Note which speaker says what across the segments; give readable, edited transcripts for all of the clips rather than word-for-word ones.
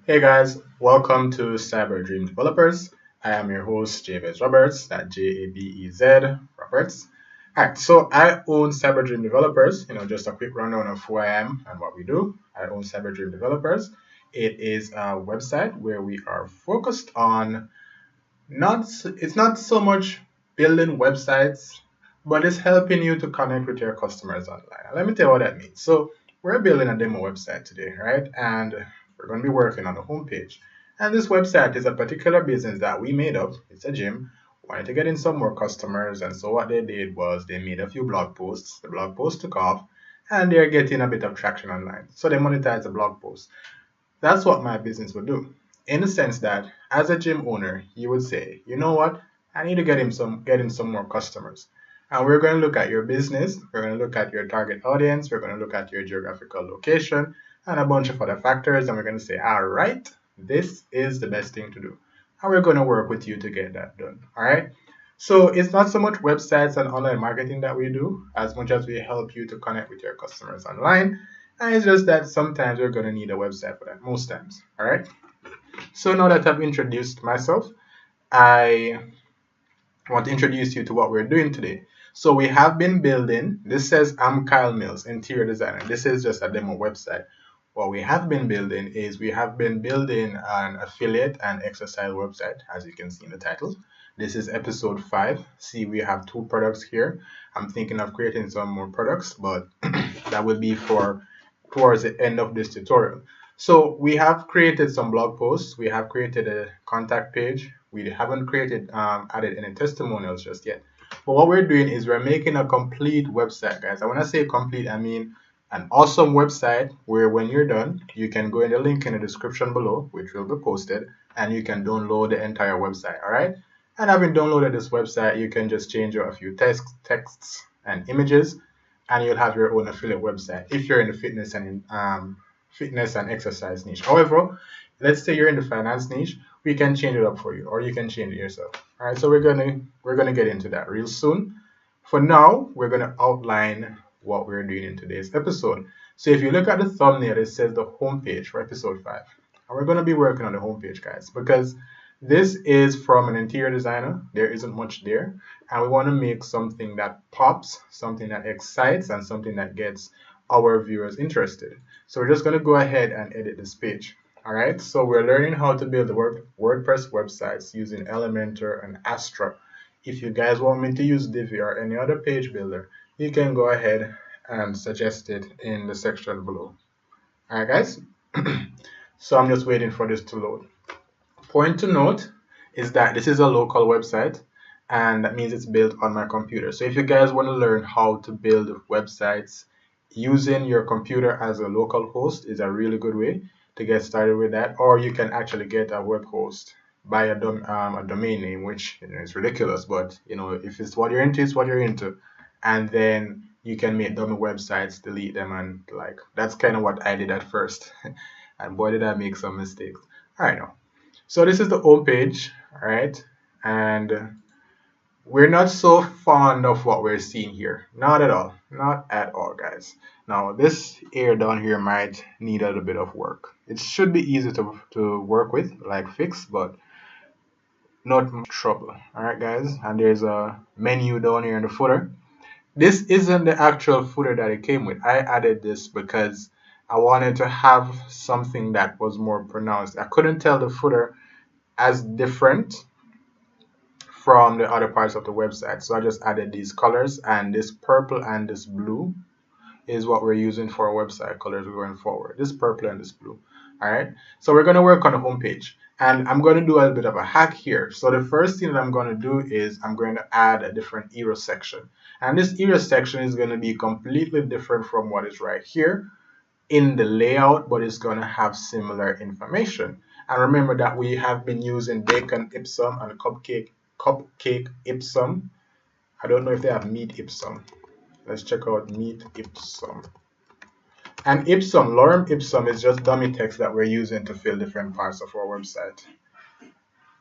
Speaker 1: Hey guys, welcome to Cyberdream Developers. I am your host, Jabez Roberts, that's Jabez Roberts. Alright, so I own Cyberdream Developers. Just a quick rundown of who I am and what we do. I own Cyberdream Developers. It is a website where we are focused on it's not so much building websites, but it's helping you to connect with your customers online. And let me tell you what that means. So we're building a demo website today, right? And we're going to be working on the homepage. And this website is a particular business that we made up. It's a gym. Wanted to get in some more customers, and so what they did was they made a few blog posts. The blog posts took off, and they're getting a bit of traction online. So they monetize the blog posts. That's what my business would do. In the sense that as a gym owner, you would say, you know what, I need to get in some more customers. And we're going to look at your business, we're going to look at your target audience, we're going to look at your geographical location, and a bunch of other factors, and we're going to say, all right, this is the best thing to do. And we're going to work with you to get that done. All right. So it's not so much websites and online marketing that we do, as much as we help you to connect with your customers online. And it's just that sometimes you're going to need a website for that, most times. All right. So now that I've introduced myself, I want to introduce you to what we're doing today. So we have been building, this says I'm Kyle Mills, interior designer. This is just a demo website. What we have been building is we have been building an affiliate and exercise website, as you can see in the title. This is episode 5. See, we have 2 products here. I'm thinking of creating some more products, but that will be for towards the end of this tutorial. So we have created some blog posts. We have created a contact page. We haven't added any testimonials just yet. But what we're doing is we're making a complete website, guys. I want to say complete, I mean an awesome website where when you're done, you can go in the link in the description below, which will be posted, and you can download the entire website, all right? And having downloaded this website, you can just change a few texts and images, and you'll have your own affiliate website if you're in the fitness and exercise niche. However, let's say you're in the finance niche, we can change it up for you, or you can change it yourself. All right, so we're gonna get into that real soon. For now, we're gonna outline what we're doing in today's episode. So if you look at the thumbnail, it says the homepage for episode 5, and we're gonna be working on the homepage, guys, because this is from an interior designer. There isn't much there, and we want to make something that pops, something that excites, and something that gets our viewers interested. So we're just going to go ahead and edit this page. All right, so we're learning how to build the WordPress websites using Elementor and Astra. If you guys want me to use Divi or any other page builder, you can go ahead and suggest it in the section below. All right, guys. So I'm just waiting for this to load. Point to note is that this is a local website, and that means it's built on my computer. So if you guys want to learn how to build websites using your computer as a local host, is a really good way to get started with that. Or you can actually get a web host by a domain name, which is ridiculous, but if it's what you're into, it's what you're into. And then you can make dummy websites, delete them, and that's kind of what I did at first. And boy, did I make some mistakes. All right, now. So this is the home page, all right? And we're not so fond of what we're seeing here. Not at all. Not at all, guys. Now, this area down here might need a little bit of work. It should be easy to work with, fix, but not much trouble. All right, guys? And there's a menu down here in the footer. This isn't the actual footer that it came with. I added this because I wanted to have something that was more pronounced. I couldn't tell the footer as different from the other parts of the website, so I just added these colors, and this purple and this blue is what we're using for our website colors going forward. This purple and this blue. All right, so we're going to work on the home page, and I'm going to do a bit of a hack here. So the first thing that I'm going to do is I'm going to add a different hero section, and this hero section is going to be completely different from what is right here in the layout, but it's going to have similar information. And remember that we have been using bacon ipsum and cupcake ipsum. I don't know if they have meat ipsum. Let's check out meat ipsum. And ipsum, lorem ipsum, is just dummy text that we're using to fill different parts of our website.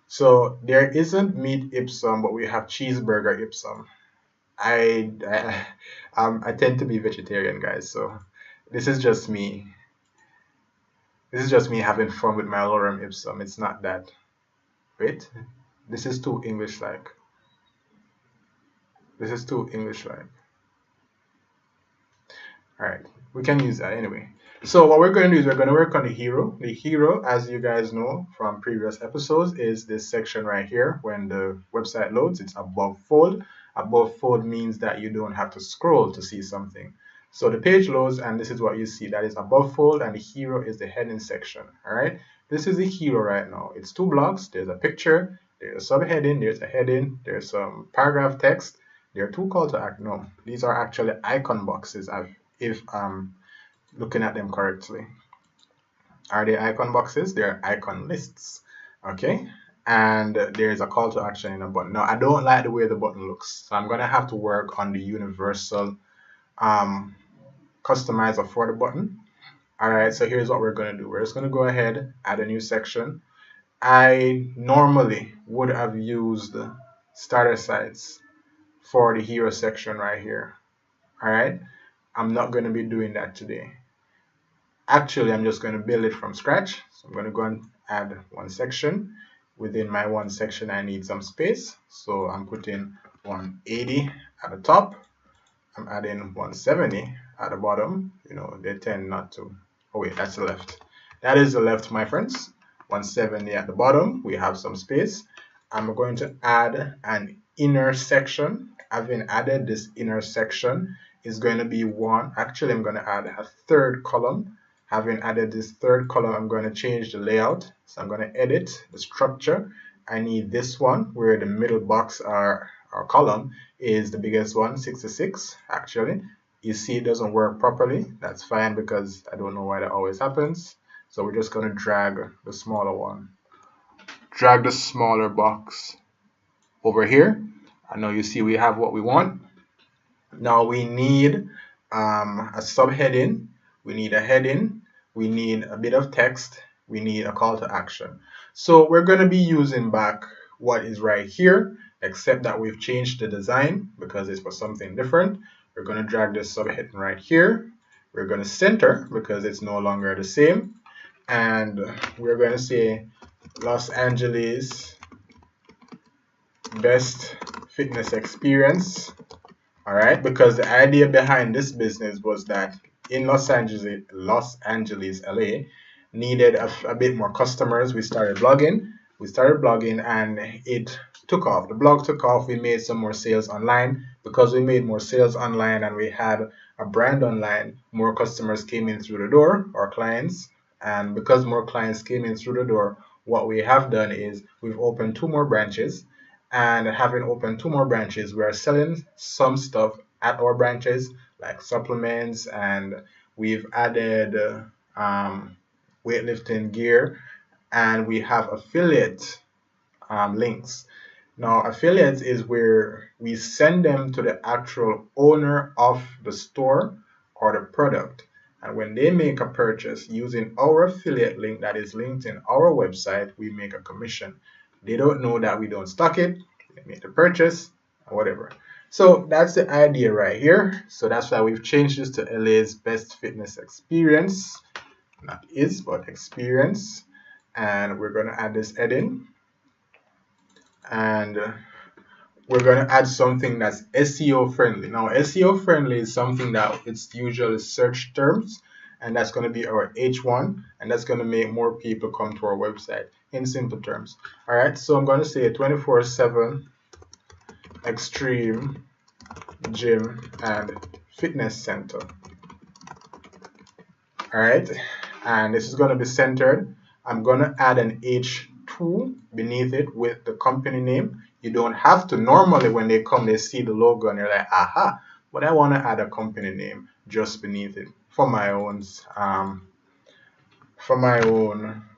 Speaker 1: So there isn't meat ipsum, but we have cheeseburger ipsum. I tend to be vegetarian, guys, so this is just me. This is just me having fun with my lorem ipsum. It's not that. Wait, this is too English-like. This is too English-like. All right, we can use that anyway. So what we're going to do is we're going to work on the hero. The hero, as you guys know from previous episodes, is this section right here. When the website loads, it's above fold. Above fold means that you don't have to scroll to see something. So the page loads, and this is what you see. That is above fold, and the hero is the heading section. All right, this is the hero right now. It's two blocks. There's a picture, there's a subheading, there's a heading, there's some paragraph text. There are two call to action. No, these are actually icon boxes. If I'm looking at them correctly. Are they icon boxes? They're icon lists. Okay, and there's a call to action in a button. Now I don't like the way the button looks, so I'm gonna have to work on the universal customizer for the button. All right, so here's what we're gonna do. We're just gonna go ahead, add a new section. I normally would have used starter sites for the hero section right here. All right, I'm not going to be doing that today. Actually, I'm just going to build it from scratch. So I'm going to go and add one section. Within my one section, I need some space. So I'm putting 180 at the top. I'm adding 170 at the bottom. You know, they tend not to. Oh wait, that's the left. That is the left, my friends. 170 at the bottom. We have some space. I'm going to add an inner section. Having added this inner section is going to be one. Actually, I'm going to add a third column. Having added this third column, I'm going to change the layout. So I'm going to edit the structure. I need this one where the middle box or column is the biggest one, 66 actually. You see it doesn't work properly. That's fine because I don't know why that always happens. So we're just going to drag the smaller one. Drag the smaller box over here. I know you see we have what we want. Now we need a subheading, we need a heading, we need a bit of text, we need a call to action. So we're going to be using back what is right here, except that we've changed the design because it's for something different. We're going to drag this subheading right here. We're going to center because it's no longer the same. And we're going to say Los Angeles best fitness experience. All right, because the idea behind this business was that in Los Angeles, LA needed a bit more customers. We started blogging and it took off. The blog took off. We made some more sales online. Because we made more sales online and we had a brand online, more customers came in through the door, our clients. And because more clients came in through the door, what we have done is we've opened 2 more branches. And having opened 2 more branches, we are selling some stuff at our branches, like supplements, and we've added weightlifting gear, and we have affiliate links. Now, affiliates is where we send them to the actual owner of the store or the product. And when they make a purchase using our affiliate link that is linked in our website, we make a commission. They don't know that we don't stock it. They make the purchase, whatever. So that's the idea right here. So that's why we've changed this to LA's best fitness experience. Not is, but experience. And we're going to add this heading. And we're going to add something that's SEO friendly. Now, SEO friendly is something that it's usually search terms. And that's going to be our H1, and that's going to make more people come to our website in simple terms. All right, so I'm going to say 24/7 extreme gym and fitness center. All right, and this is going to be centered. I'm going to add an H2 beneath it with the company name. You don't have to. Normally, when they come, they see the logo and they're like, aha, but I want to add a company name just beneath it for my own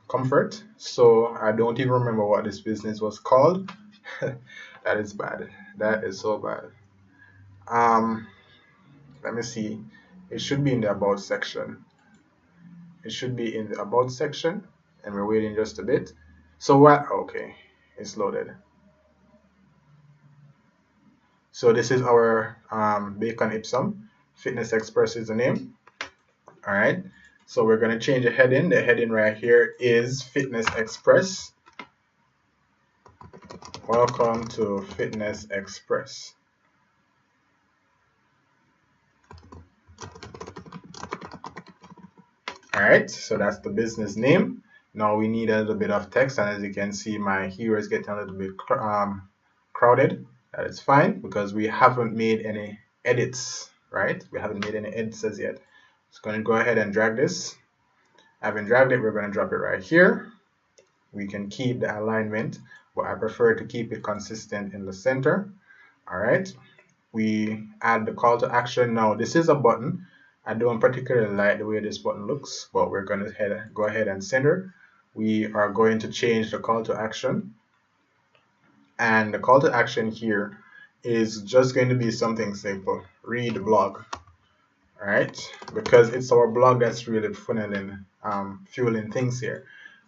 Speaker 1: comfort. So I don't even remember what this business was called. That is bad. That is so bad. Let me see. It should be in the about section. It should be in the about section, and we're waiting just a bit. So what? Okay, it's loaded. So this is our Bacon Ipsum. Fitness Express is the name. All right. So we're going to change the heading. The heading right here is Fitness Express. Welcome to Fitness Express. Alright, so that's the business name. Now we need a little bit of text, and as you can see, my hero is getting a little bit crowded. That is fine because we haven't made any edits, right? We haven't made any edits as yet. Just going to go ahead and drag this. Having dragged it, we're going to drop it right here. We can keep the alignment, but I prefer to keep it consistent in the center. Alright, we add the call to action. Now this is a button. I don't particularly like the way this button looks, but we're going to go ahead and center. We are going to change the call to action, and the call to action here is just going to be something simple: read blog. All right, because it's our blog that's really funneling, fueling things here.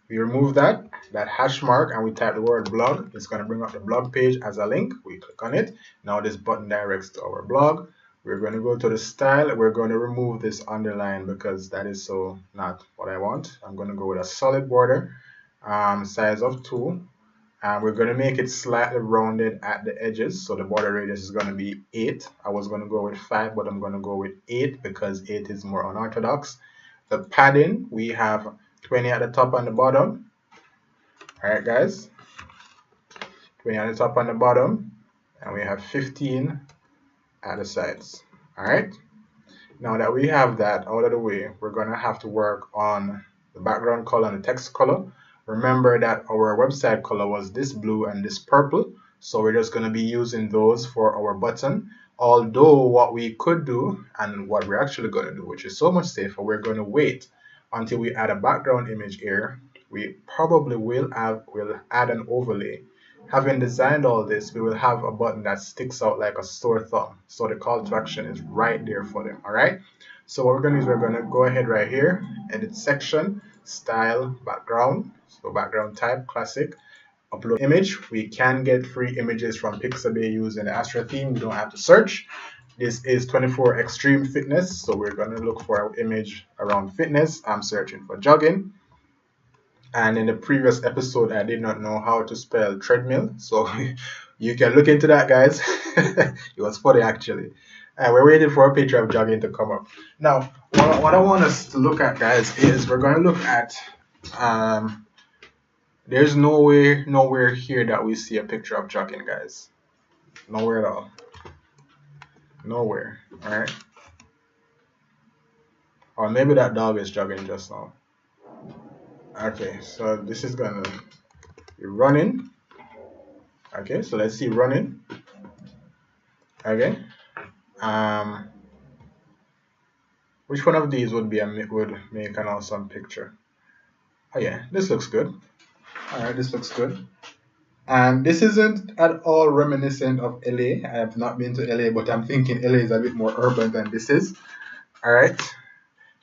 Speaker 1: We remove that hash mark and we type the word blog. It's going to bring up the blog page as a link. We click on it. Now this button directs to our blog. We're going to go to the style. We're going to remove this underline because that is so not what I want. I'm going to go with a solid border, size of 2. And we're going to make it slightly rounded at the edges. So the border radius is going to be 8. I was going to go with 5, but I'm going to go with 8 because 8 is more unorthodox. The padding, we have 20 at the top and the bottom. Alright guys, 20 at the top and the bottom, and we have 15 at the sides. Alright, now that we have that out of the way, we're going to have to work on the background color and the text color. Remember that our website color was this blue and this purple, so we're just going to be using those for our button. Although what we could do, and what we're actually going to do, which is so much safer, we're going to wait until we add a background image here. We probably will add an overlay. Having designed all this, we will have a button that sticks out like a sore thumb. So the call to action is right there for them. Alright. So what we're going to do is we're going to go ahead right here, edit section, style, background. So background type, classic. Upload image. We can get free images from Pixabay using the Astra theme. We don't have to search. This is 24 Extreme Fitness, so we're going to look for an image around fitness. I'm searching for jogging. And in the previous episode, I did not know how to spell treadmill, so you can look into that, guys. It was funny, actually. We're waiting for a picture of jogging to come up. Now, what I want us to look at, guys, is we're going to look at, there's nowhere here that we see a picture of jogging, guys. Nowhere at all. Nowhere. Alright. Or maybe that dog is jogging just now. Okay, so this is gonna be running. Okay, so let's see running. Okay. Which one of these would make an awesome picture? Oh yeah, this looks good. Alright, this looks good. And this isn't at all reminiscent of LA. I have not been to LA, but I'm thinking LA is a bit more urban than this is. Alright,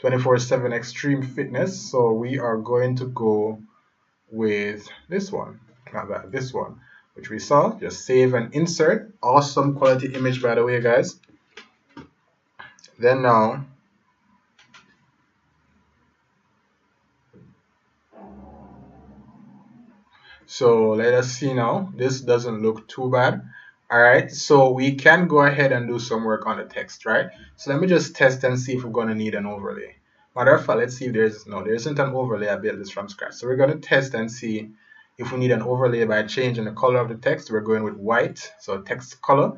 Speaker 1: 24/7 Extreme Fitness. So we are going to go with this one, not that, this one, which we saw. Just save and insert. Awesome quality image, by the way, guys. Then now, so let us see now. This doesn't look too bad. Alright, so we can go ahead and do some work on the text, right? So let me just test and see if we're going to need an overlay. Matter of fact, let's see if there isn't an overlay. I built this from scratch. So we're going to test and see if we need an overlay by changing the color of the text. We're going with white, so text color.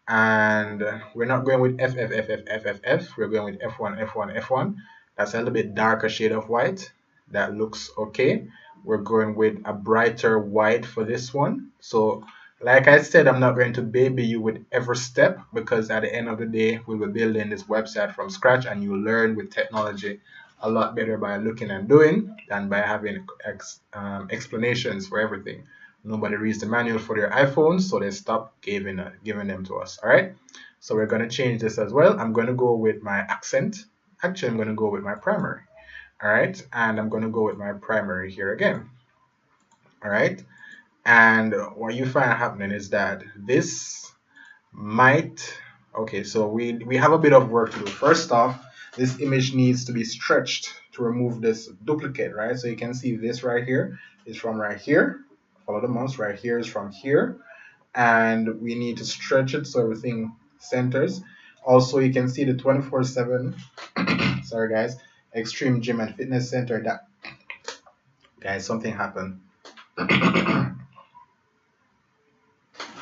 Speaker 1: And we're not going with FFFFFFF. We're going with F1, F1, F1. That's a little bit darker shade of white. That looks okay. We're going with a brighter white for this one. So like I said, I'm not going to baby you with every step, because at the end of the day, we will be building this website from scratch, and you learn with technology a lot better by looking and doing than by having explanations for everything. Nobody reads the manual for their iPhones, so they stop giving them to us. All right. So we're going to change this as well. I'm going to go with my accent. Actually, I'm going to go with my primary. All right, and I'm going to go with my primary here again. All right, and what you find happening is that this might, okay, so we have a bit of work to do. First off, this image needs to be stretched to remove this duplicate, right? So you can see this right here is from right here. Follow the mouse. Right here is from here. And we need to stretch it so everything centers. Also, you can see the 24/7, sorry guys, Extreme Gym and Fitness Center. That, guys, something happened.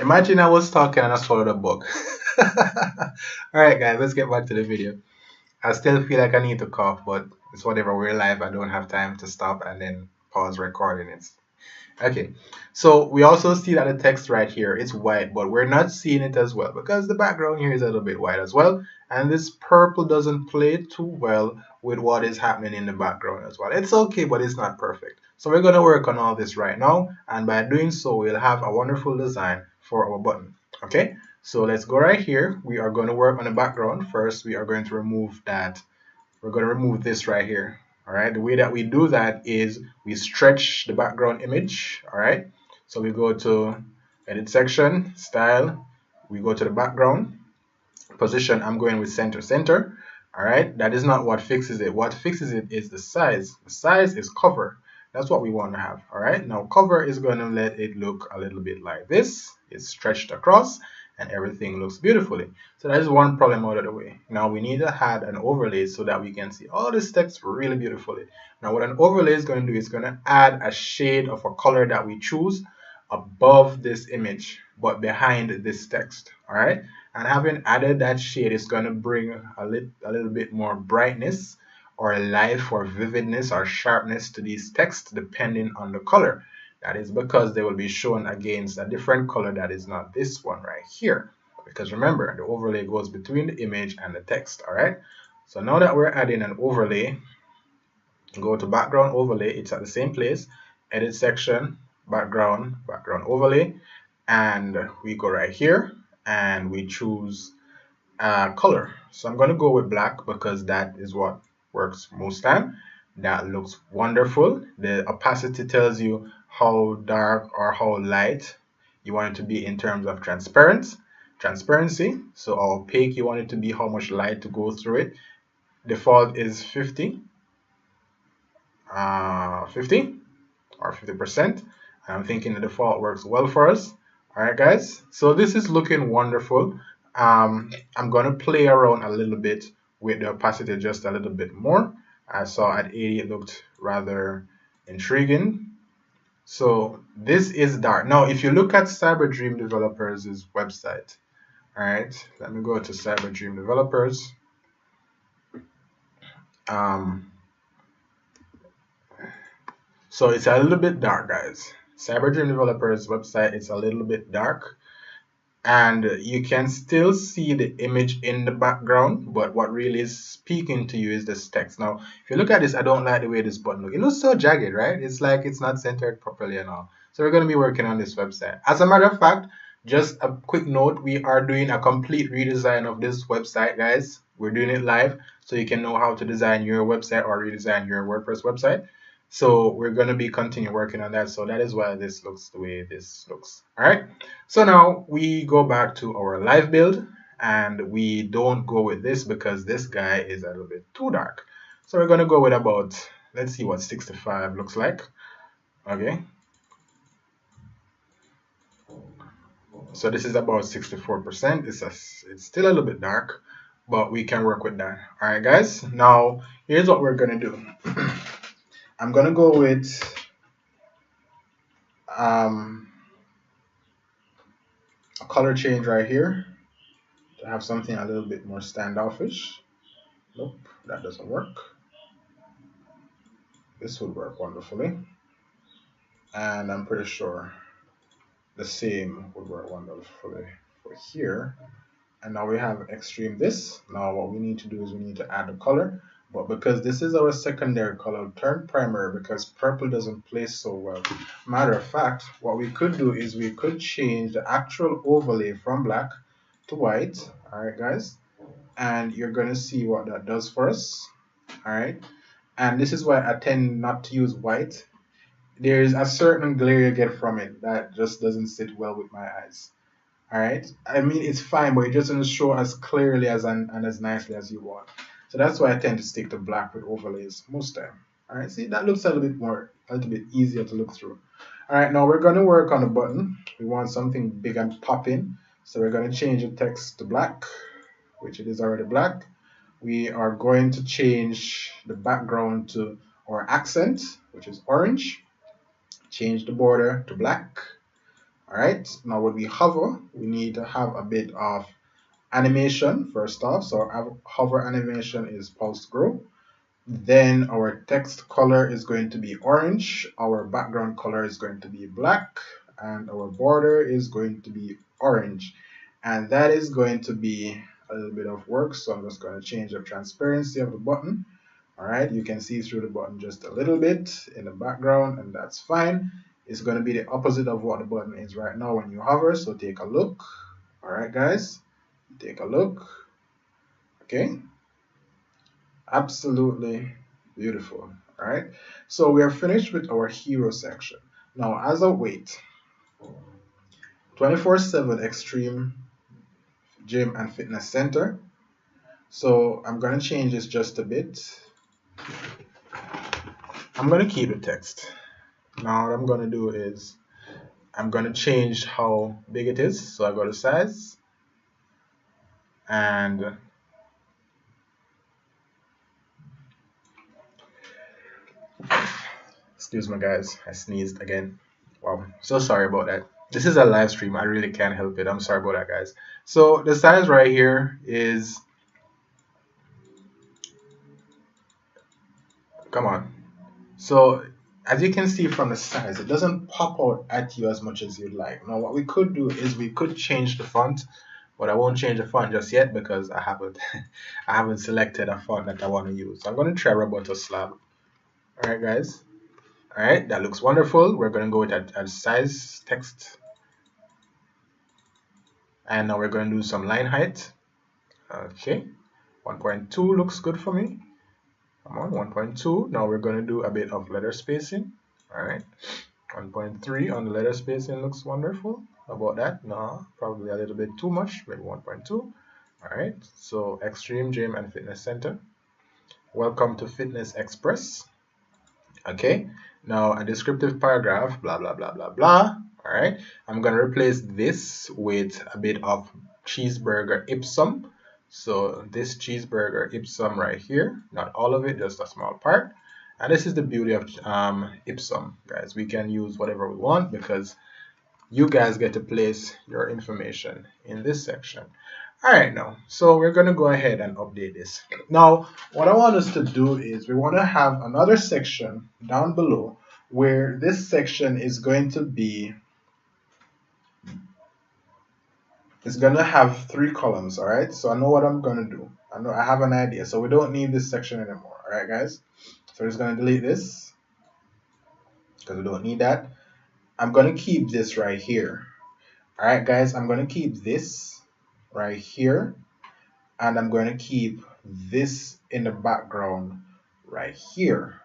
Speaker 1: Imagine I was talking and I swallowed a bug. Alright guys, let's get back to the video. I still feel like I need to cough, but it's whatever, we're live. I don't have time to stop and then pause recording it. Okay, so we also see that the text right here is white, but we're not seeing it as well because the background here is a little bit white as well, and this purple doesn't play too well with what is happening in the background as well. It's okay, but it's not perfect. So we're going to work on all this right now, and by doing so, we'll have a wonderful design for our button. Okay, so let's go right here. We are going to work on the background. First, we are going to remove that. We're going to remove this right here. All right, the way that we do that is we stretch the background image. All right, so we go to edit section, style, we go to the background position. I'm going with center. All right, that is not what fixes it. What fixes it is the size. The size is cover. That's what we want to have. All right, now cover is going to let it look a little bit like this. It's stretched across and everything looks beautifully. So that is one problem out of the way. Now we need to add an overlay so that we can see all this text really beautifully. Now what an overlay is going to do is going to add a shade of a color that we choose above this image but behind this text. All right, and having added that shade is going to bring a little bit more brightness or life or vividness or sharpness to these texts depending on the color. That is because they will be shown against a different color that is not this one right here. Because remember, the overlay goes between the image and the text. All right. So now that we're adding an overlay, go to background overlay. It's at the same place. Edit section, background overlay, and we go right here and we choose color. So I'm going to go with black because that is what works most time. That looks wonderful. The opacity tells you how dark or how light you want it to be in terms of transparency. So opaque, you want it to be how much light to go through it. Default is 50 or 50%. I'm thinking the default works well for us. All right, guys. So this is looking wonderful. I'm going to play around a little bit with the opacity just a little bit more. I saw at 80 it looked rather intriguing. So this is dark. Now, if you look at Cyberdream Developers' website, all right, let me go to Cyberdream Developers. So it's a little bit dark, guys. Cyberdream Developers' website is a little bit dark. And you can still see the image in the background, but what really is speaking to you is this text. Now, if you look at this, I don't like the way this button looks. It looks so jagged, right? It's like it's not centered properly and all. So we're going to be working on this website. As a matter of fact, just a quick note, we are doing a complete redesign of this website, guys. We're doing it live, so you can know how to design your website or redesign your WordPress website. So we're going to be continue working on that. So that is why this looks the way this looks. All right. So now we go back to our live build and we don't go with this because this guy is a little bit too dark. So we're going to go with about, let's see what 65 looks like. Okay. So this is about 64%. It's still a little bit dark, but we can work with that. All right, guys. Now here's what we're going to do. I'm going to go with a color change right here to have something a little bit more standoffish. Nope, that doesn't work. This would work wonderfully. And I'm pretty sure the same would work wonderfully for here. And now we have extreme this. Now what we need to do is we need to add a color. But because this is our secondary color, turn primary because purple doesn't play so well. Matter of fact, what we could do is we could change the actual overlay from black to white. All right, guys. And you're going to see what that does for us. All right. And this is why I tend not to use white. There is a certain glare you get from it that just doesn't sit well with my eyes. All right. I mean, it's fine, but it just doesn't show as clearly as and as nicely as you want. So that's why I tend to stick to black with overlays most time. All right, see, that looks a little bit easier to look through. All right, now we're going to work on the button. We want something big and popping. So we're going to change the text to black, which it is already black. We are going to change the background to our accent, which is orange. Change the border to black. All right, now when we hover, we need to have a bit of animation first off. So our hover animation is pulse grow. Then our text color is going to be orange, our background color is going to be black, and our border is going to be orange. And that is going to be a little bit of work, so I'm just going to change the transparency of the button. All right, you can see through the button just a little bit in the background, and that's fine. It's going to be the opposite of what the button is right now when you hover, so take a look. All right, guys, take a look. Okay. Absolutely beautiful. All right, so we are finished with our hero section. Now, as a weight, 24/7 Extreme Gym and Fitness Center. So I'm going to change this just a bit. I'm going to keep the text. Now, what I'm going to do is I'm going to change how big it is. So I go to size and excuse me, guys, I sneezed again. Wow, so sorry about that. This is a live stream. I really can't help it. I'm sorry about that, guys. So the size right here is, come on. So as you can see from the size, it doesn't pop out at you as much as you'd like. Now what we could do is we could change the font, but I won't change the font just yet because I haven't I haven't selected a font that I want to use. So I'm going to try Roboto Slab. All right, guys. All right, that looks wonderful. We're going to go with a size text. And now we're going to do some line height. Okay, 1.2 looks good for me. Come on, 1.2. Now we're going to do a bit of letter spacing. All right, 1.3 on the letter spacing looks wonderful. How about that? No, probably a little bit too much, maybe 1.2. All right, so Extreme Gym and Fitness Center. Welcome to Fitness Express. Okay, now a descriptive paragraph, blah, blah, blah, blah, blah. All right, I'm going to replace this with a bit of cheeseburger ipsum. So this cheeseburger ipsum right here, not all of it, just a small part. And this is the beauty of ipsum, guys. We can use whatever we want because you guys get to place your information in this section. All right, now, so we're going to go ahead and update this. Now, what I want us to do is we want to have another section down below where this section is going to be, it's going to have 3 columns, all right? So I know what I'm going to do. I have an idea. So we don't need this section anymore, all right, guys? So we're just going to delete this because we don't need that. I'm going to keep this right here. All right, guys, I'm going to keep this right here, and I'm going to keep this in the background right here.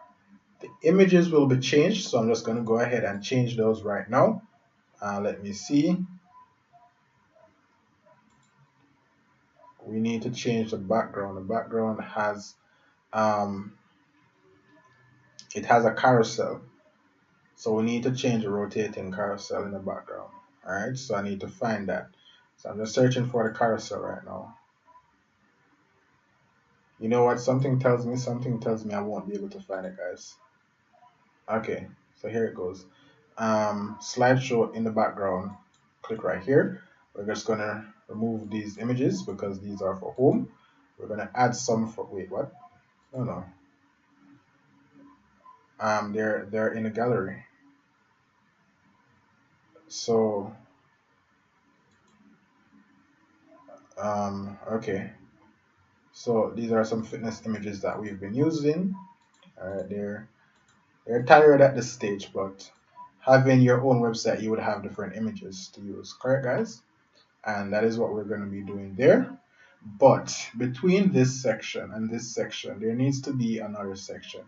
Speaker 1: The images will be changed, so I'm just going to go ahead and change those right now. Let me see. We need to change the background. The background has it has a carousel, so we need to change the rotating carousel in the background. All right, so I need to find that. So I'm just searching for the carousel right now. You know what? Something tells me I won't be able to find it, guys. Okay, so here it goes. Slideshow in the background. Click right here. We're just gonna remove these images because these are for home. We're gonna add some for, wait, what? No. They're in a gallery. So okay. So these are some fitness images that we've been using. They're tired at this stage, but having your own website, you would have different images to use, correct, guys? And that is what we're going to be doing there. But between this section and this section, there needs to be another section.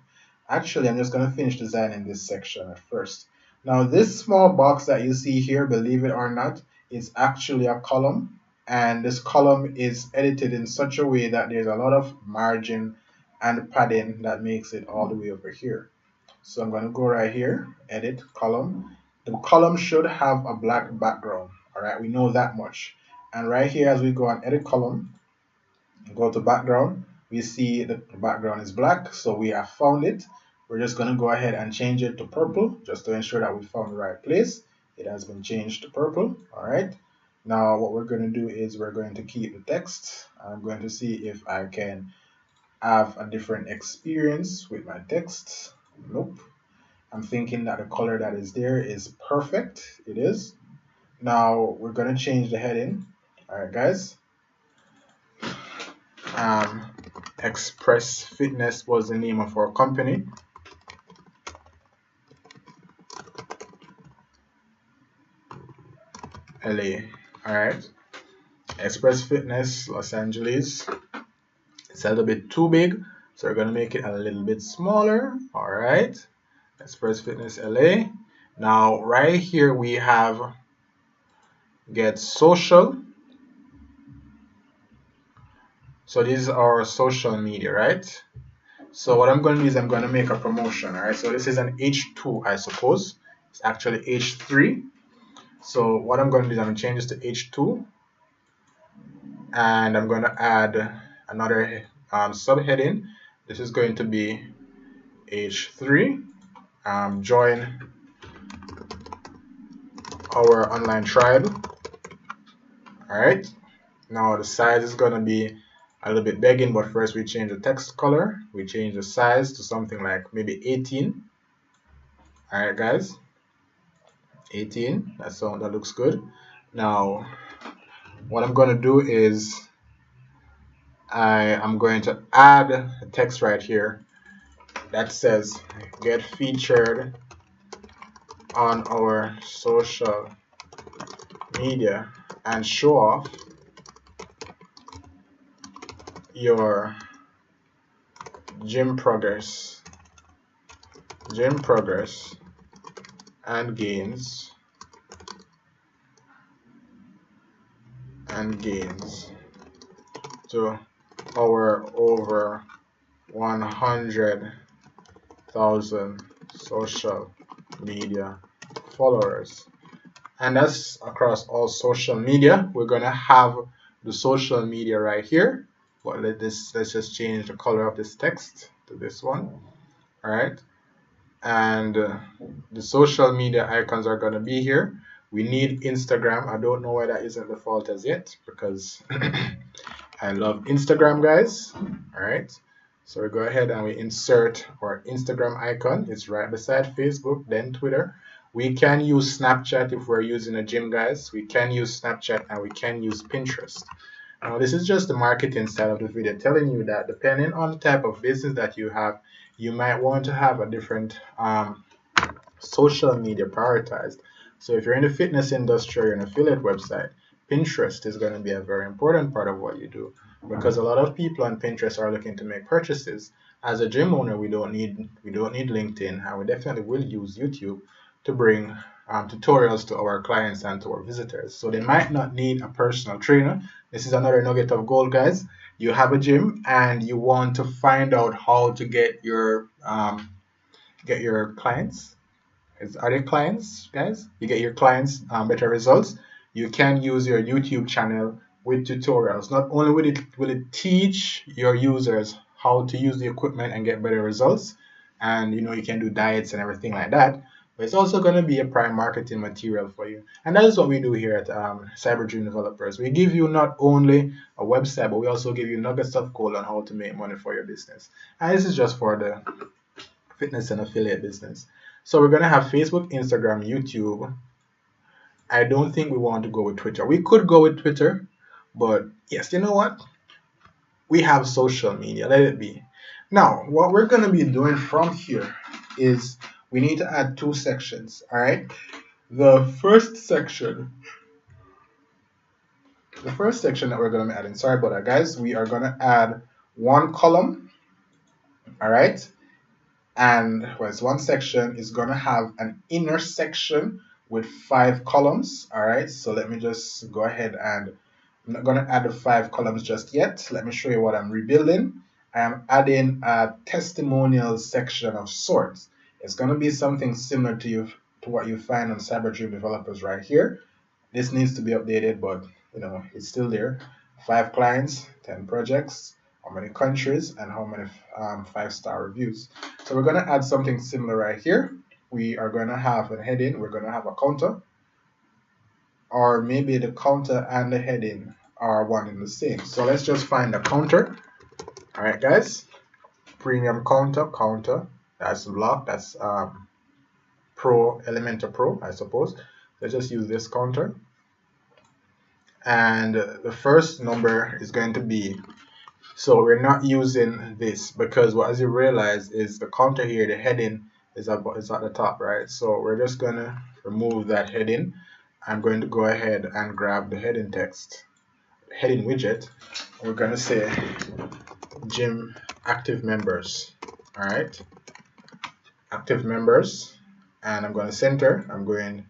Speaker 1: Actually, I'm just going to finish designing this section at first. Now, this small box that you see here, believe it or not, is actually a column. and this column is edited in such a way that there's a lot of margin and padding that makes it all the way over here. So I'm going to go right here, edit column. The column should have a black background. All right, we know that much. And right here, as we go on edit column, go to background, we see the background is black, so we have found it. We're just going to go ahead and change it to purple just to ensure that we found the right place. It has been changed to purple. All right. Now what we're going to do is we're going to keep the text. I'm going to see if I can have a different experience with my text. Nope. I'm thinking that the color that is there is perfect. It is. Now we're going to change the heading. All right, guys. Express Fitness was the name of our company. LA. All right. Express Fitness Los Angeles. It's a little bit too big, so we're going to make it a little bit smaller. All right. Express Fitness LA. Now right here we have get social. So this is our social media, right? So what I'm going to do is I'm going to make a promotion. All right. So this is an H2, I suppose. It's actually H3. So what I'm going to do is I'm going to change this to H2, and I'm going to add another subheading. This is going to be H3. Join our online tribe. All right. Now the size is going to be a little bit begging, but first we change the text color. We change the size to something like maybe 18. All right, guys. 18. That looks good. Now, what I'm going to do is I am going to add a text right here that says get featured on our social media and show off your gym progress and gains to our over 100,000 social media followers. And that's across all social media. We're gonna have the social media right here. But let's just change the color of this text to this one. All right. And the social media icons are gonna be here. We need Instagram. I don't know why that isn't default as yet, because I love Instagram, guys. All right. So we go ahead and we insert our Instagram icon. It's right beside Facebook, then Twitter. We can use Snapchat if we're using a gym, guys. We can use Snapchat and we can use Pinterest. Now, this is just the marketing side of the video, telling you that depending on the type of business that you have, you might want to have a different social media prioritized. So if you're in the fitness industry or an affiliate website, Pinterest is going to be a very important part of what you do, because a lot of people on Pinterest are looking to make purchases. As a gym owner, we don't need LinkedIn, and we definitely will use YouTube to bring tutorials to our clients and to our visitors. So they might not need a personal trainer. This is another nugget of gold, guys. You have a gym and you want to find out how to get your clients. Are they clients, guys? You get your clients better results. You can use your YouTube channel with tutorials. Not only will it teach your users how to use the equipment and get better results, and you can do diets and everything like that, but it's also going to be a prime marketing material for you. And that is what we do here at Cyberdream Developers. We give you not only a website, but we also give you nuggets of gold on how to make money for your business. And this is just for the fitness and affiliate business. So we're going to have Facebook, Instagram, YouTube. I don't think we want to go with Twitter. We could go with Twitter, but yes, you know what? We have social media. Let it be. Now, what we're going to be doing from here is we need to add two sections. All right. The first section that we're going to be adding, sorry about that, guys. We are going to add one column. All right. And one section is going to have an inner section with 5 columns. All right. So let me just go ahead and I'm not going to add the 5 columns just yet. Let me show you what I'm rebuilding. I am adding a testimonial section of sorts. It's going to be something similar to what you find on Cyberdream developers right here. This needs to be updated, but it's still there. 5 clients, 10 projects, how many countries, and how many 5-star reviews. So we're going to add something similar right here. We are going to have a heading. We're going to have a counter. Or maybe the counter and the heading are one and the same. So let's just find the counter. All right, guys. Premium counter. That's the block. That's Pro, Elementor Pro, I suppose. Let's just use this counter. And the first number is going to be, so we're not using this because as you realize is the counter here, the heading is at the top, right? So we're just going to remove that heading. I'm going to go ahead and grab the heading text, heading widget. We're going to say gym active members. All right, active members, and I'm going to center. I'm going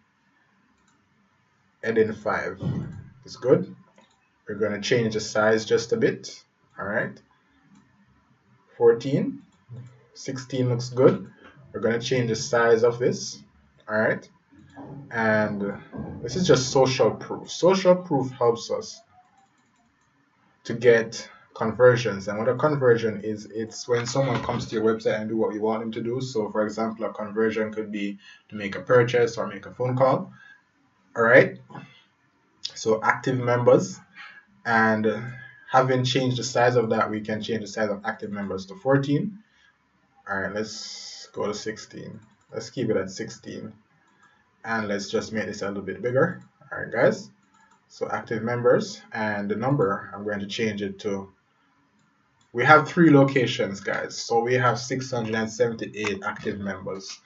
Speaker 1: heading 5. It's good. We're going to change the size just a bit. All right, 14, 16 looks good. We're going to change the size of this. All right. And this is just social proof. Social proof helps us to get conversions. And what a conversion is, it's when someone comes to your website and do what you want them to do. So for example, a conversion could be to make a purchase or make a phone call. All right. So active members, and having changed the size of that, we can change the size of active members to 14. All right, let's go to 16. Let's keep it at 16. And let's just make this a little bit bigger. All right, guys. So active members, and the number, I'm going to change it to, we have 3 locations, guys. So we have 678 active members.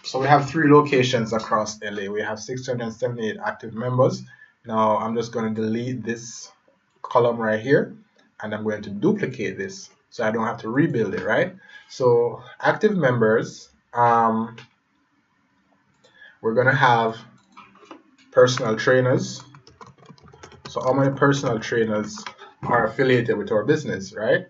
Speaker 1: So we have 3 locations across LA. We have 678 active members. Now I'm just going to delete this column right here, and I'm going to duplicate this so I don't have to rebuild it, right? So active members, we're going to have personal trainers. So how many personal trainers are affiliated with our business, right?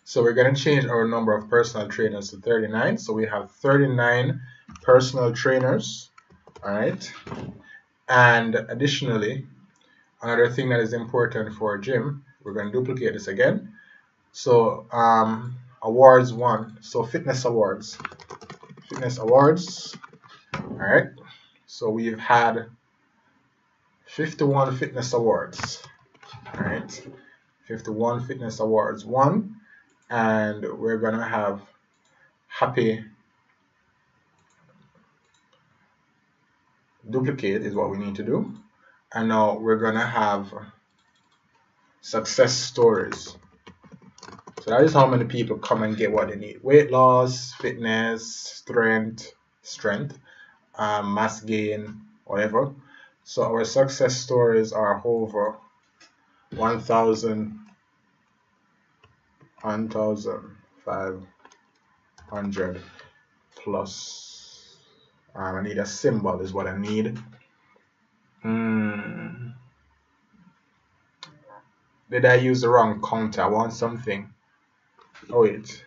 Speaker 1: So we're going to change our number of personal trainers to 39. So we have 39 personal trainers, all right? And additionally, another thing that is important for a gym, we're going to duplicate this again. So awards 1, so fitness awards, all right? So we've had 51 fitness awards, all right? 51 fitness awards 1, and we're gonna have happy duplicate is what we need to do. And now we're gonna have success stories. So that is how many people come and get what they need: weight loss, fitness, strength, mass gain, whatever. So our success stories are over 1,500 plus. I need a symbol is what I need. Did I use the wrong counter? I want something. Oh wait,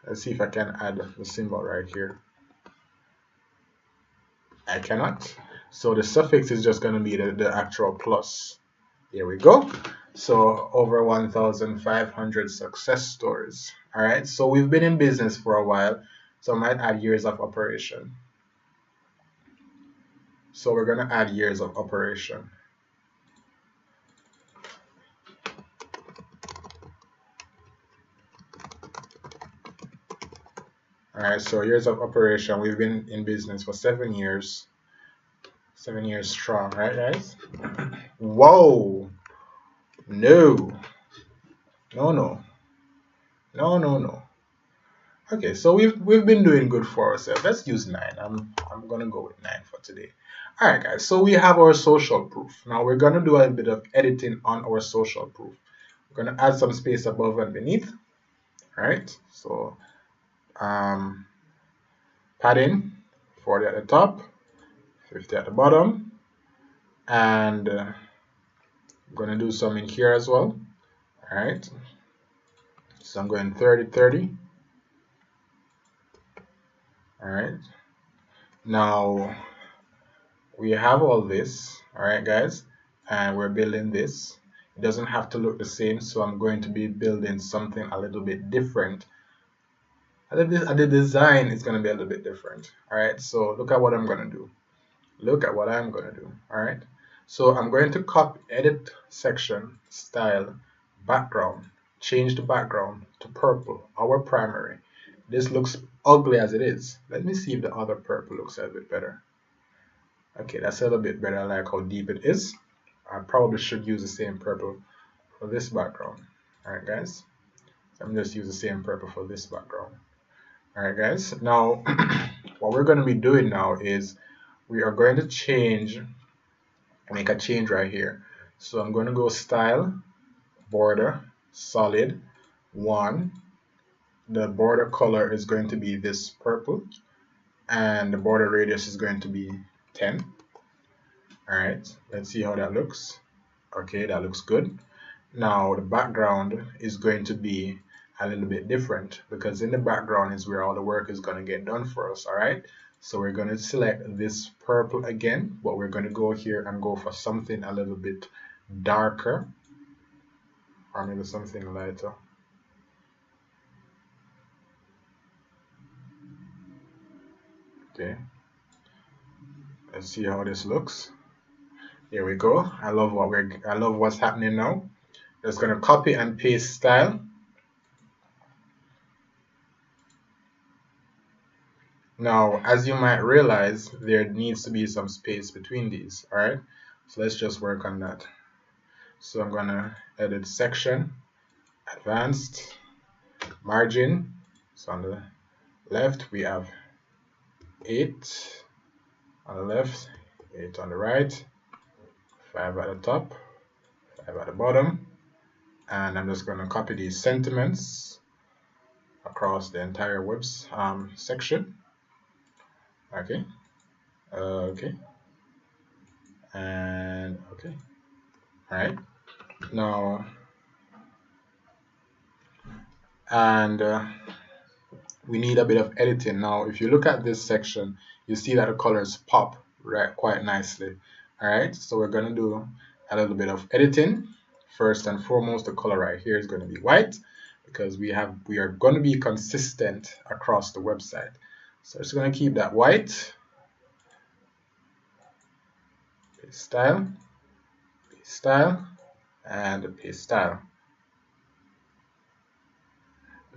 Speaker 1: let's see if I can add the symbol right here. I cannot. So the suffix is just going to be the actual plus. Here we go. So over 1,500 success stories. All right. So we've been in business for a while. So I might add years of operation. So we're going to add years of operation. All right. So years of operation. We've been in business for 7 years. 7 years strong, right, guys? Whoa. No. Okay, so we've been doing good for ourselves. Let's use 9. I'm gonna go with 9 for today. All right, guys. So we have our social proof. Now we're gonna do a bit of editing on our social proof. We're gonna add some space above and beneath. All right. So padding 40 at the top, 50 at the bottom, and I'm going to do some in here as well. All right. So I'm going 30, 30. All right. Now we have all this. All right, guys, and we're building this. It doesn't have to look the same, so I'm going to be building something a little bit different. The design is going to be a little bit different. All right, so look at what I'm going to do. Look at what I'm going to do. All right, so I'm going to copy, edit section, style, background, change the background to purple, our primary. This looks ugly as it is. Let me see if the other purple looks a little bit better. Okay, that's a little bit better. I like how deep it is. I probably should use the same purple for this background. All right, guys. So I'm just use the same purple for this background. All right, guys. Now, what we're going to be doing now is we are going to make a change right here. So I'm going to go style, border, solid, 1. The border color is going to be this purple, and the border radius is going to be 10. All right, let's see how that looks. Okay, that looks good. Now the background is going to be a little bit different because in the background is where all the work is going to get done for us. All right, so we're going to select this purple again, but we're going to go here and go for something a little bit darker, or maybe something lighter. Okay, let's see how this looks. Here we go. I love what's happening now. Just gonna copy and paste style. Now, as you might realize, there needs to be some space between these. All right, so let's just work on that. So I'm gonna edit section, advanced, margin. So on the left we have 8 on the left, 8 on the right, 5 at the top, 5 at the bottom, and I'm just going to copy these sentiments across the entire webs section. Okay, okay, and okay. All right. Now, and we need a bit of editing. Now, if you look at this section, you see that the colors pop right quite nicely. All right, so we're going to do a little bit of editing. First and foremost, the color right here is going to be white because we are going to be consistent across the website. So it's going to keep that white. Paste style, and paste style.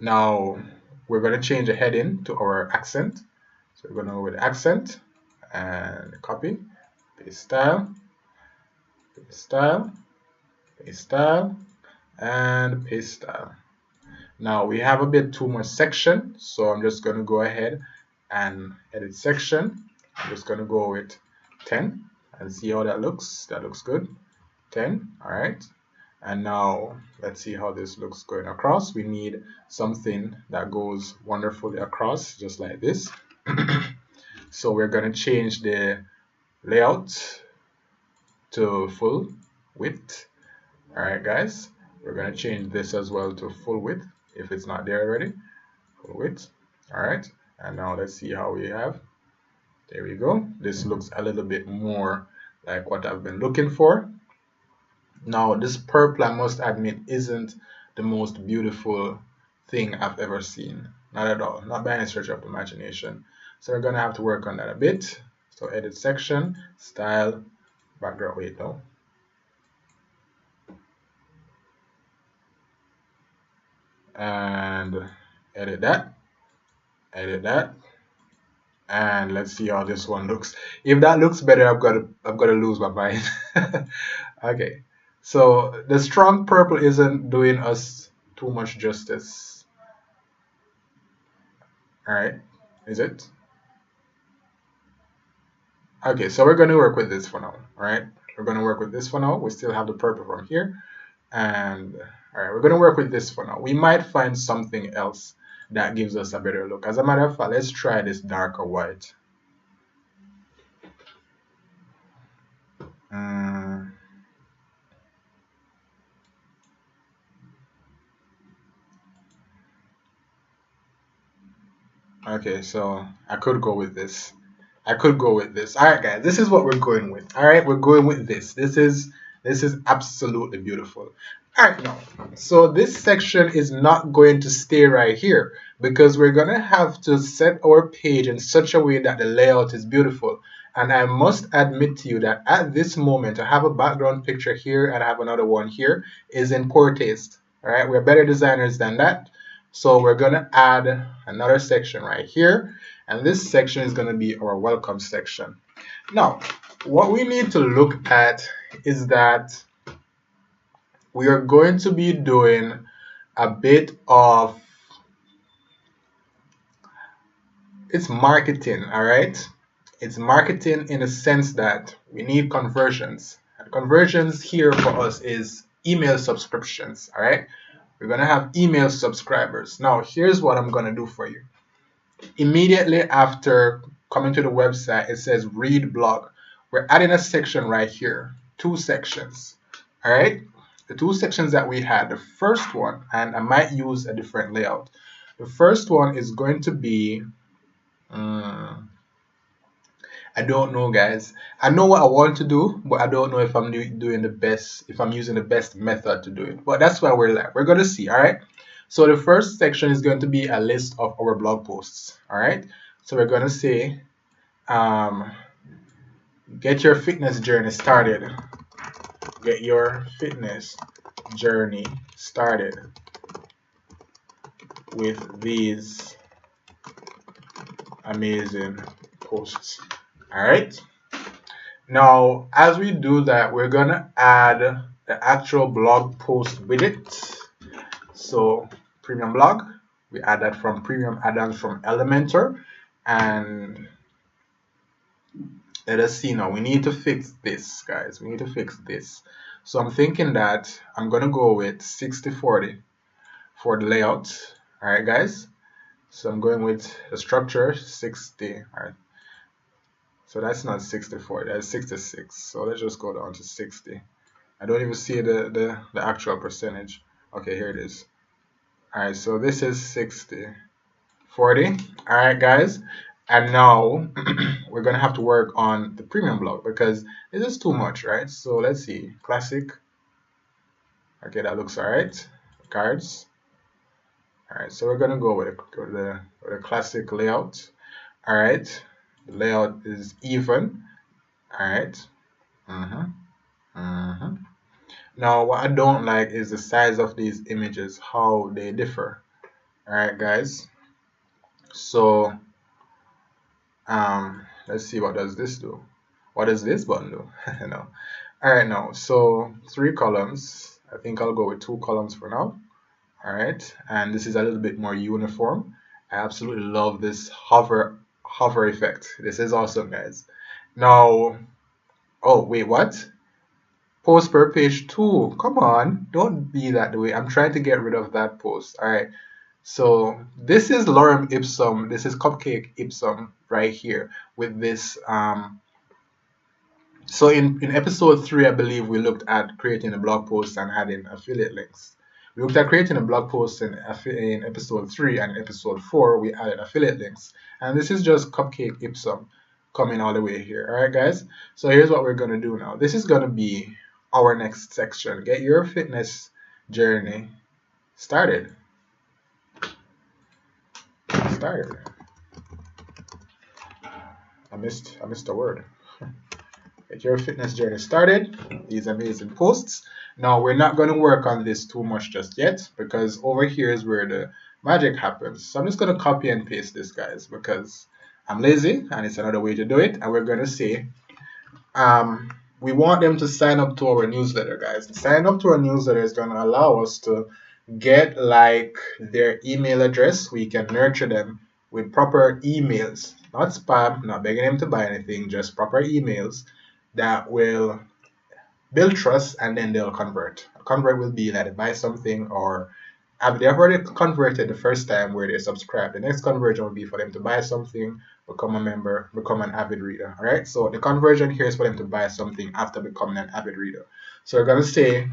Speaker 1: Now we're going to change the heading to our accent. So we're going to go with accent and copy, paste style, paste style, paste style, and paste style. Now we have a bit too much section, so I'm just going to go ahead and edit section. I'm just going to go with 10 and see how that looks. That looks good. 10. All right. And now let's see how this looks going across. We need something that goes wonderfully across, just like this. So we're going to change the layout to full width. All right, guys. We're going to change this as well to full width if it's not there already. Full width. All right. And now let's see how we have. There we go. This looks a little bit more like what I've been looking for. Now, this purple, I must admit, isn't the most beautiful thing I've ever seen. Not at all. Not by any stretch of the imagination. So we're going to have to work on that a bit. So edit section, style, background. Wait, no. And edit that. Edit that. And let's see how this one looks. If that looks better, I've got to lose my mind. Okay. So the strong purple isn't doing us too much justice. All right, is it? Okay, so we're going to work with this for now. All right, we're going to work with this for now. We still have the purple from here. And all right, we're going to work with this for now. We might find something else that gives us a better look. As a matter of fact, let's try this darker white. Okay, so I could go with this. I could go with this. All right, guys, this is what we're going with. All right, we're going with this. This is absolutely beautiful. All right, now, so this section is not going to stay right here because we're gonna have to set our page in such a way that the layout is beautiful. And I must admit to you that at this moment, I have a background picture here and I have another one here is in poor taste. All right, we're better designers than that. So we're gonna add another section right here. And this section is going to be our welcome section. Now, what we need to look at is that we are going to be doing a bit of it's marketing, all right? It's marketing in the sense that we need conversions. And conversions here for us is email subscriptions, all right? We're going to have email subscribers. Now, here's what I'm going to do for you. Immediately after coming to the website, it says read blog. We're adding a section right here, 2 sections. All right, the 2 sections that we had, the first one, and I might use a different layout. The first one is going to be, I don't know, guys. I know what I want to do, but I don't know if I'm doing the best, if I'm using the best method to do it. But that's where we're at. We're going to see, all right? So the first section is going to be a list of our blog posts, all right? So we're going to say, get your fitness journey started. Get your fitness journey started with these amazing posts, all right? Now, as we do that, we're going to add the actual blog post with it. So premium blog, we add that from premium add-ons from Elementor. And let us see now, we need to fix this, guys. We need to fix this. So I'm thinking that I'm going to go with 60-40 for the layout. All right, guys. So I'm going with the structure 60. All right. So that's not 60-40, that's 66. So let's just go down to 60. I don't even see the actual percentage. Okay, here it is. All right, so this is 60-40. All right, guys. And now we're going to have to work on the premium blog because this is too much, right? So let's see. Classic. Okay, that looks all right. Cards. All right, so we're going to go with the classic layout. All right. The layout is even. All right. Now, what I don't like is the size of these images, how they differ. All right, guys. So, let's see, what does this do? What does this button do? No. All right, now, so 3 columns. I think I'll go with 2 columns for now. All right, and this is a little bit more uniform. I absolutely love this hover effect. This is awesome, guys. Now, oh wait, what? Post per page 2. Come on, don't be that way. I'm trying to get rid of that post. All right, so this is lorem ipsum. This is cupcake ipsum right here with this. So in episode 3, I believe we looked at creating a blog post and adding affiliate links. We looked at creating a blog post in episode 3, and in episode 4 we added affiliate links. And this is just cupcake ipsum coming all the way here. All right, guys. So here's what we're going to do now. This is going to be our next section. Get your fitness journey started. I missed a word. Get your fitness journey started. These amazing posts. Now, we're not going to work on this too much just yet because over here is where the magic happens. So I'm just going to copy and paste this, guys, because I'm lazy and it's another way to do it. And we're going to say we want them to sign up to our newsletter, guys. Sign up to our newsletter is going to allow us to get like their email address. We can nurture them with proper emails, not spam, not begging them to buy anything, just proper emails that will build trust, and then they'll convert. A convert will be that they buy something, or they have already converted the first time where they subscribe. The next conversion will be for them to buy something, become a member, become an avid reader. All right, so the conversion here is for them to buy something after becoming an avid reader. So we're going to say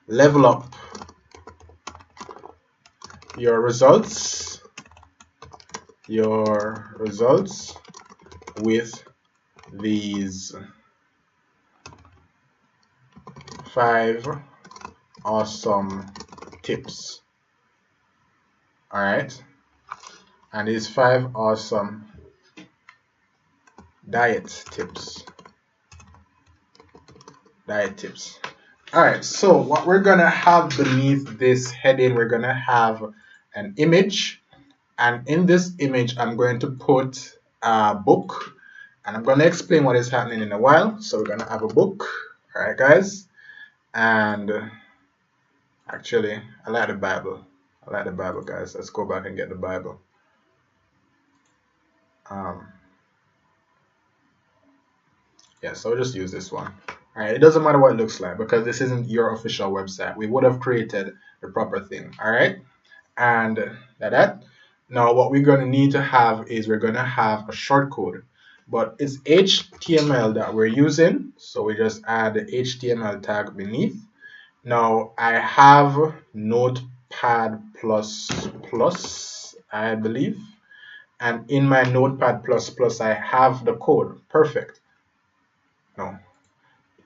Speaker 1: level up your results your results with these 5 awesome tips. All right, and these 5 awesome diet tips. All right, so what we're gonna have beneath this heading, we're gonna have an image, and in this image I'm going to put a book, and I'm going to explain what is happening in a while. So we're going to have a book. All right, guys, and actually I like the Bible. Guys. Let's go back and get the Bible. Yeah, so I'll just use this one. All right, it doesn't matter what it looks like because this isn't your official website. We would have created the proper thing. All right, and that. Now what we're going to need to have is we're going to have a short code, but it's HTML that we're using, so we just add the HTML tag beneath. Now I have Notepad++, I believe, and in my Notepad++ I have the code. Perfect. No.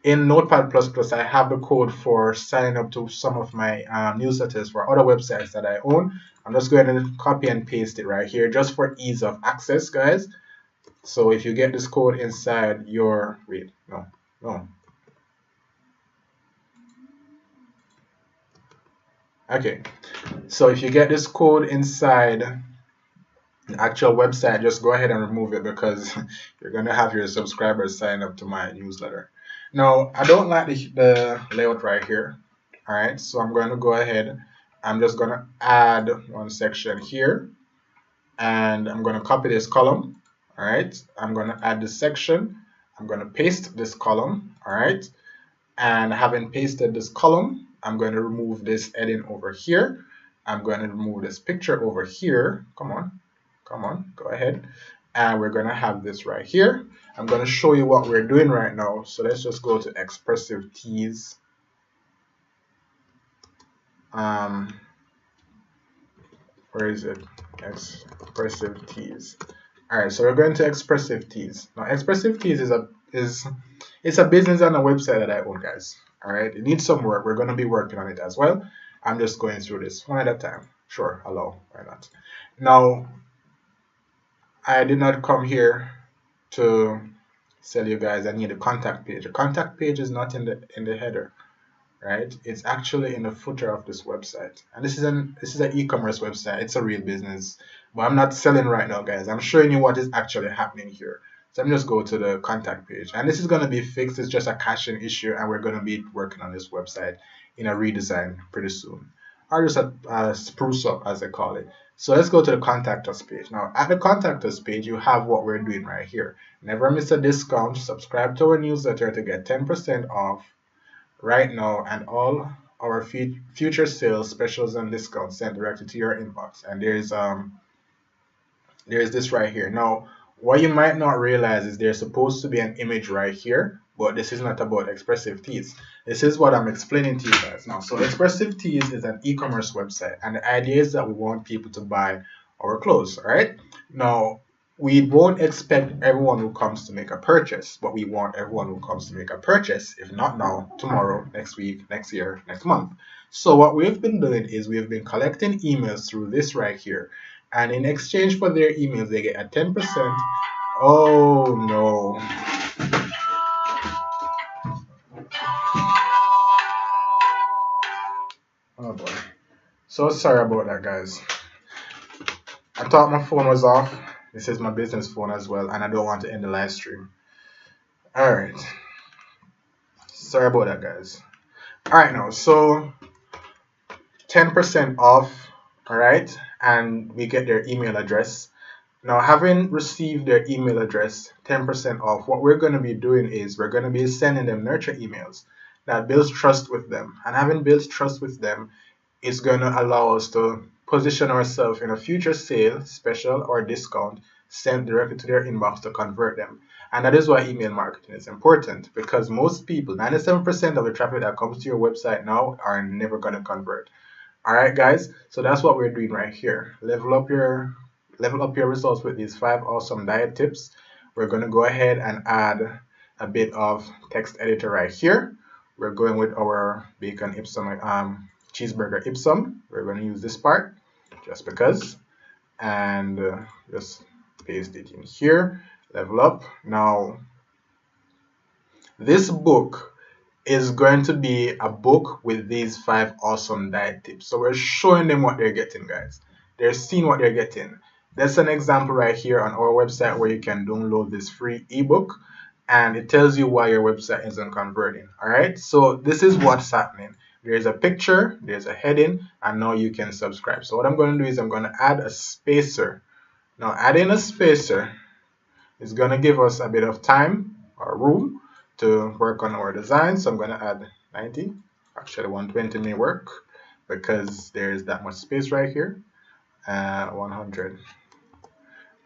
Speaker 1: In Notepad++, I have the code for signing up to some of my newsletters for other websites that I own. I'm just going to copy and paste it right here just for ease of access, guys. So if you get this code inside your, Okay, so if you get this code inside the actual website, just go ahead and remove it because you're going to have your subscribers sign up to my newsletter. Now, I don't like the layout right here. All right, so I'm going to go ahead. I'm just going to add one section here, and I'm going to copy this column. All right, I'm going to add this section. I'm going to paste this column. All right, and having pasted this column, I'm going to remove this heading over here. I'm going to remove this picture over here. Come on, go ahead. And we're going to have this right here. I'm going to show you what we're doing right now. So let's just go to Expressive Tees. Where is it? Expressive Tees. All right, so we're going to Expressive Tees. Now, Expressive Tees is a business and a website that I own, guys. All right, it needs some work. We're going to be working on it as well. I'm just going through this one at a time. Sure, hello, why not? Now, I did not come here to tell you guys I need a contact page. A contact page is not in the header, right? It's actually in the footer of this website. And this is an e-commerce website. It's a real business, but I'm not selling right now, guys. I'm showing you what is actually happening here. So I'm just go to the contact page, and this is going to be fixed. It's just a caching issue, and we're going to be working on this website in a redesign pretty soon, or just a spruce up, as they call it. So let's go to the contact us page. Now at the contact us page, you have what we're doing right here. Never miss a discount. Subscribe to our newsletter to get 10% off right now, and all our future sales specials and discounts sent directly to your inbox. And there's this right here. Now, what you might not realize is there's supposed to be an image right here, but this is not about Expressive Tees. This is what I'm explaining to you guys now. So Expressive Tees is an e-commerce website, and the idea is that we want people to buy our clothes, all right? Now, we won't expect everyone who comes to make a purchase, but we want everyone who comes to make a purchase, if not now, tomorrow, next week, next year, next month. So what we've been doing is we've been collecting emails through this right here. And in exchange for their emails, they get a 10%. Oh no. Oh boy. So sorry about that, guys. I thought my phone was off. This is my business phone as well, and I don't want to end the live stream. Alright. Sorry about that, guys. Alright now, so 10% off, alright, and we get their email address. Now, having received their email address, 10% off, what we're going to be doing is we're going to be sending them nurture emails that builds trust with them. And having built trust with them is going to allow us to position ourselves in a future sale, special, or discount sent directly to their inbox to convert them. And that is why email marketing is important, because most people, 97% of the traffic that comes to your website now are never going to convert. All right, guys, so that's what we're doing right here. Level up your level up your results with these 5 awesome diet tips, we're going to go ahead and add a bit of text editor right here. We're going with our bacon ipsum, cheeseburger ipsum. We're going to use this part just because, and just paste it in here. Level up. Now, this book is going to be a book with these 5 awesome diet tips. So we're showing them what they're getting, guys. They're seeing what they're getting. That's an example right here on our website where you can download this free ebook, and it tells you why your website isn't converting. All right, so this is what's happening. There's a picture, there's a heading, and now you can subscribe. So what I'm going to do is I'm going to add a spacer. Now, adding a spacer is going to give us a bit of time or room to work on our design. So I'm going to add 90. Actually, 120 may work because there's that much space right here. 100.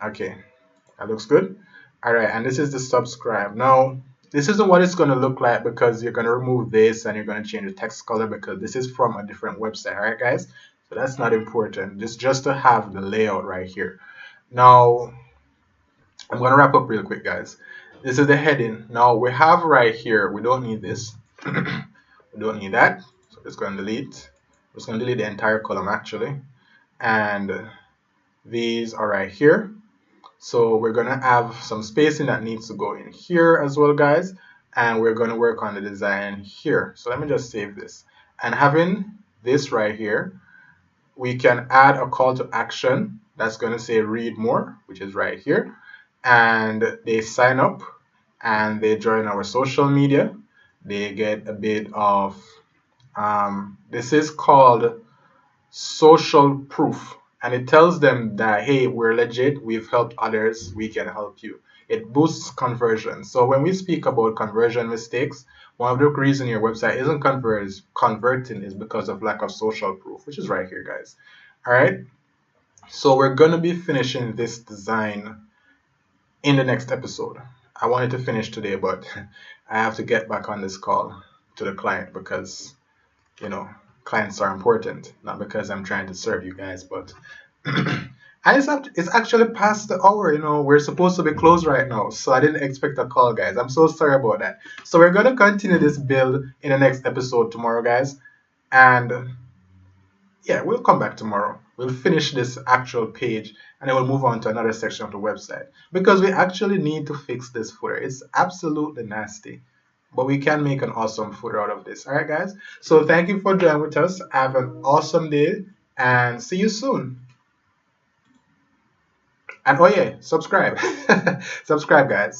Speaker 1: Okay, that looks good. All right, and this is the subscribe. Now, this isn't what it's going to look like because you're going to remove this and you're going to change the text color because this is from a different website. All right, guys. So that's not important. Just to have the layout right here. Now, I'm going to wrap up real quick, guys. This is the heading. Now, we have right here, we don't need this. We don't need that. So it's going to delete. It's going to delete the entire column, actually. And these are right here. So we're going to have some spacing that needs to go in here as well, guys. And we're going to work on the design here. So let me just save this. And having this right here, we can add a call to action that's going to say read more, which is right here. And they sign up and they join our social media. They get a bit of, this is called social proof. And it tells them that, hey, we're legit, we've helped others, we can help you. It boosts conversion. So when we speak about conversion mistakes, one of the reasons your website isn't converting is because of lack of social proof, which is right here, guys. All right. So we're going to be finishing this design in the next episode. I wanted to finish today, but I have to get back on this call to the client because, you know, clients are important, not because I'm trying to serve you guys, but it's actually past the hour. You know, we're supposed to be closed right now, so I didn't expect a call, guys. I'm so sorry about that. So we're going to continue this build in the next episode tomorrow, guys, and yeah, we'll come back tomorrow. We'll finish this actual page and then we'll move on to another section of the website because we actually need to fix this footer. It's absolutely nasty, but we can make an awesome footer out of this. All right, guys. So thank you for joining with us. Have an awesome day and see you soon. And oh yeah, subscribe. Subscribe, guys.